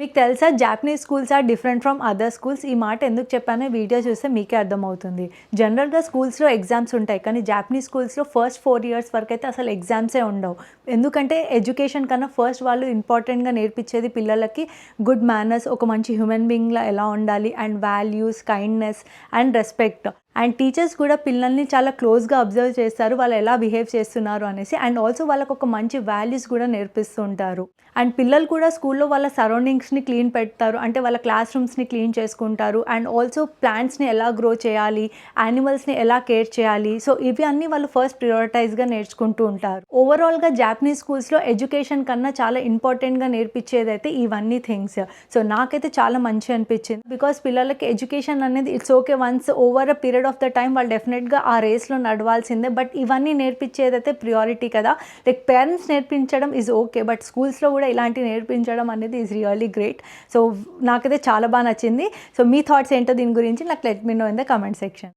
మీకు తెలుసా Japanese schools are different from other schools. ఈ మాట ఎందుకు చెప్పానో వీడియో చూస్తే మీకే అర్థమవుతుంది. జనరల్‌గా స్కూల్స్‌లో ఎగ్జామ్స్ ఉంటాయి. కానీ జాపనీస్ స్కూల్స్‌లో ఫస్ట్ 4 ఇయర్స్ వరకైతే అసలు ఎగ్జామ్సే ఉండవు. ఎందుకంటే ఎడ్యుకేషన్ కన్నా ఫస్ట్ వాళ్ళు ఇంపార్టెంట్‌గా నేర్పించేది పిల్లలకి గుడ్ మేనర్స్, ఒక మంచి హ్యూమన్ బీయింగ్‌లా ఎలా ఉండాలి and values, kindness and respect. And teachers కూడా పిల్లల్ని చాలా క్లోజ్‌గా అబ్జర్వ్ చేస్తారు. వాళ్ళు ఎలా బిహేవ్ చేస్తున్నారు అనేసి. అండ్ ఆల్సో వాళ్ళకి ఒక మంచి వాల్యూస్ కూడా నేర్పిస్తూ ఉంటారు. అండ్ పిల్లలు కూడా స్కూల్లో వాళ్ళ సరౌండింగ్స్‌ని క్లీన్ పెడతారు. అంటే వాళ్ళ క్లాస్ రూమ్స్‌ని క్లీన్ చేసుకుంటారు. అండ్ ఆల్సో ప్లాంట్స్‌ని ఎలా గ్రో చేయాలి, యానిమల్స్‌ని ఎలా కేర్ చేయాలి. సో ఇవి అన్నీ వాళ్ళు ఫస్ట్ ప్రియారిటైజ్‌గా నేర్చుకుంటూ ఉంటారు. ఓవరాల్‌గా జాపనీస్ స్కూల్స్‌లో ఎడ్యుకేషన్ కన్నా చాలా ఇంపార్టెంట్‌గా నేర్పించేదైతే ఇవన్నీ థింగ్స్. సో నాకైతే చాలా మంచి అనిపించింది. బికాస్ పిల్లలకి ఎడ్యుకేషన్ అనేది it's okay, once over a period of the time వాళ్ళు డెఫినెట్‌గా ఆ రేస్‌లో నడవాల్సిందే. బట్ ఇవన్నీ నేర్పించేదైతే ప్రియారిటీ కదా. లైక్ పేరెంట్స్ నేర్పించడం ఈజ్ ఓకే. బట్ స్కూల్స్‌లో కూడా ఇలాంటివి నేర్పించడం అనేది ఈజ్ రియల్లీ గ్రేట్. సో నాకైతే చాలా బాగా నచ్చింది. సో మీ థాట్స్ ఏంటో దీని గురించి నాకు let me know in the comment section.